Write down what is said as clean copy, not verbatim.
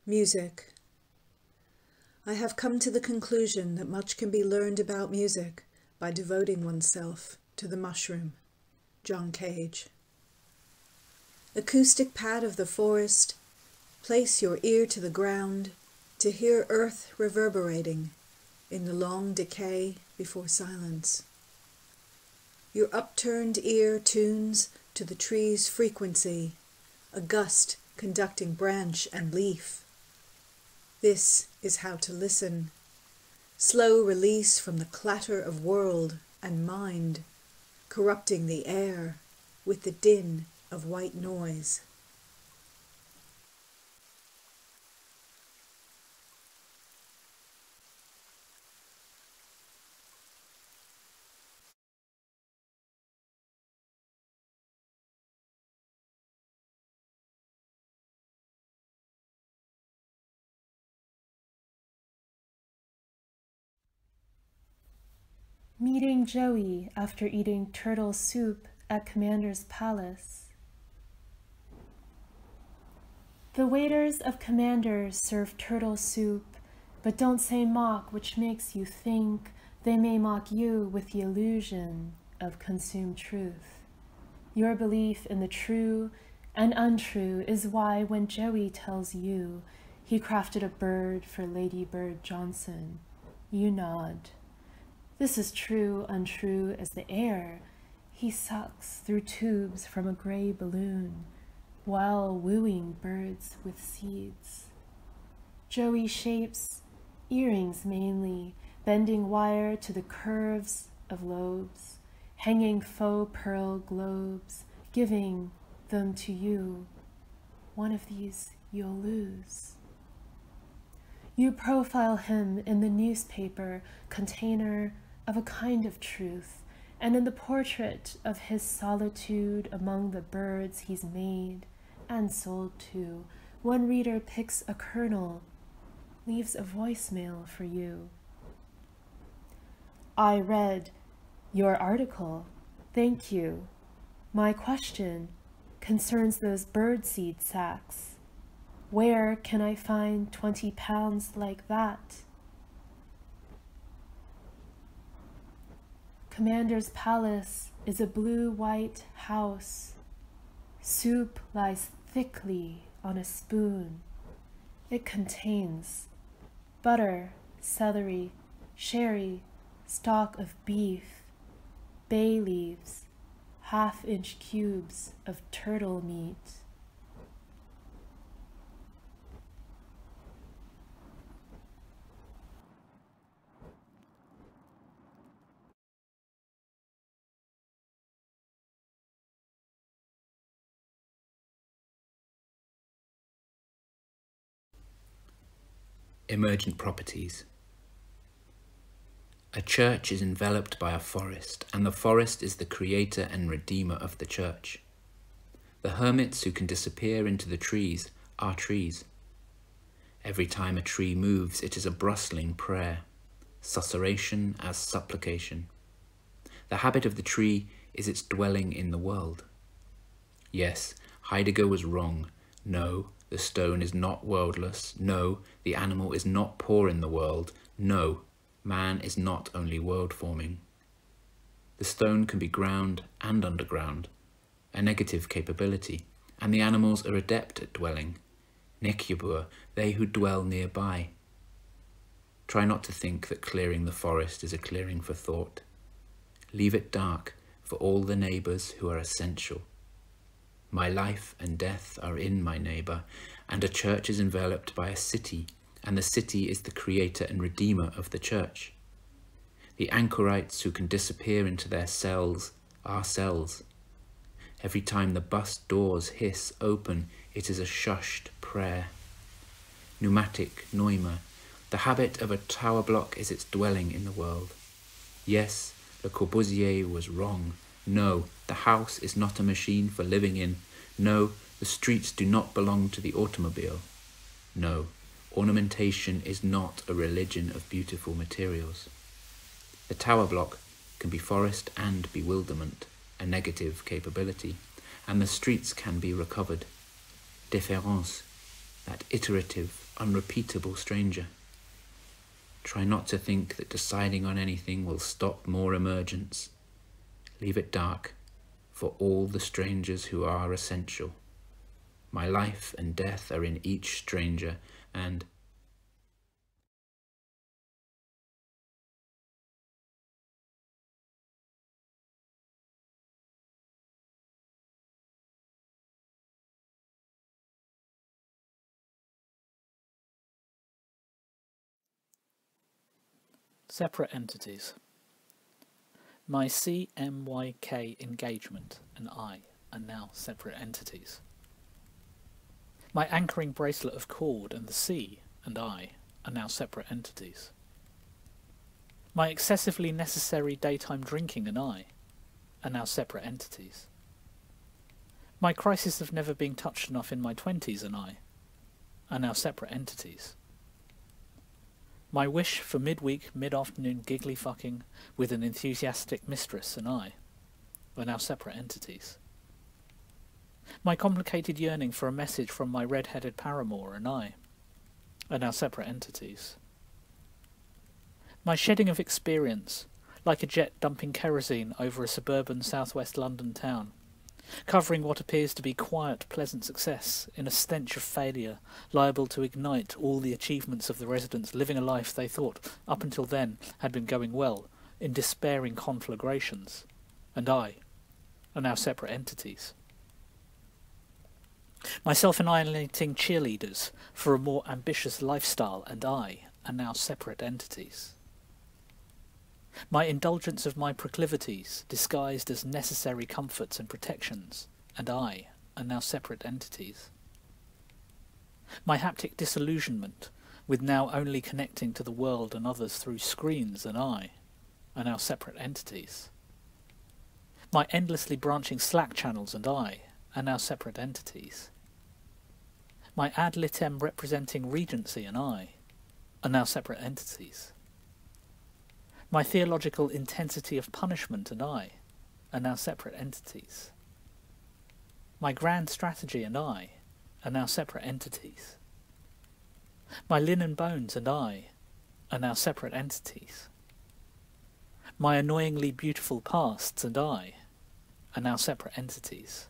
Music. I have come to the conclusion that much can be learned about music by devoting oneself to the mushroom. John Cage. Acoustic pad of the forest, place your ear to the ground to hear earth reverberating in the long decay before silence. Your upturned ear tunes to the tree's frequency, a gust conducting branch and leaf. This is how to listen. Slow release from the clatter of world and mind, corrupting the air with the din of white noise. Meeting Joey after eating turtle soup at Commander's Palace. The waiters of Commander serve turtle soup, but don't say mock, which makes you think they may mock you with the illusion of consumed truth. Your belief in the true and untrue is why when Joey tells you he crafted a bird for Lady Bird Johnson, you nod. This is true, untrue as the air he sucks through tubes from a gray balloon, while wooing birds with seeds. Joey shapes earrings mainly, bending wire to the curves of lobes, hanging faux pearl globes, giving them to you. One of these you'll lose. You profile him in the newspaper container of a kind of truth, and in the portrait of his solitude among the birds he's made and sold to, one reader picks a kernel, leaves a voicemail for you. I read your article. Thank you. My question concerns those birdseed sacks. Where can I find 20 pounds like that? Commander's Palace is a blue-white house. Soup lies thickly on a spoon. It contains butter, celery, sherry, stock of beef, bay leaves, half-inch cubes of turtle meat. Emergent Properties. A church is enveloped by a forest, and the forest is the creator and redeemer of the church. The hermits who can disappear into the trees are trees. Every time a tree moves, it is a brustling prayer, susurration as supplication. The habit of the tree is its dwelling in the world. Yes, Heidegger was wrong. No, the stone is not worldless. No, the animal is not poor in the world. No, man is not only world-forming. The stone can be ground and underground, a negative capability, and the animals are adept at dwelling. Nekjubur, they who dwell nearby. Try not to think that clearing the forest is a clearing for thought. Leave it dark for all the neighbours who are essential. My life and death are in my neighbour, and a church is enveloped by a city, and the city is the creator and redeemer of the church. The anchorites who can disappear into their cells are cells. Every time the bus doors hiss open, it is a shushed prayer. Pneumatic Neuma, the habit of a tower block is its dwelling in the world. Yes, Le Corbusier was wrong. No, the house is not a machine for living in. No, the streets do not belong to the automobile. No, ornamentation is not a religion of beautiful materials. The tower block can be forest and bewilderment, a negative capability, and the streets can be recovered. Différence, that iterative, unrepeatable stranger. Try not to think that deciding on anything will stop more emergence. Leave it dark for all the strangers who are essential. My life and death are in each stranger, and Separate entities. My CMYK engagement and I are now separate entities. My anchoring bracelet of cord and the sea and I are now separate entities. My excessively necessary daytime drinking and I are now separate entities. My crisis of never being touched enough in my 20s and I are now separate entities. My wish for midweek, mid-afternoon giggly fucking with an enthusiastic mistress and I are now separate entities. My complicated yearning for a message from my red-headed paramour and I are now separate entities. My shedding of experience, like a jet dumping kerosene over a suburban southwest London town, covering what appears to be quiet, pleasant success in a stench of failure, liable to ignite all the achievements of the residents living a life they thought, up until then, had been going well, in despairing conflagrations, and I are now separate entities. My self-annihilating cheerleaders for a more ambitious lifestyle and I are now separate entities. My indulgence of my proclivities, disguised as necessary comforts and protections, and I are now separate entities. My haptic disillusionment, with now only connecting to the world and others through screens and I are now separate entities. My endlessly branching Slack channels and I are now separate entities. My ad litem representing Regency and I are now separate entities. My theological intensity of punishment and I are now separate entities. My grand strategy and I are now separate entities. My linen bones and I are now separate entities. My annoyingly beautiful pasts and I are now separate entities.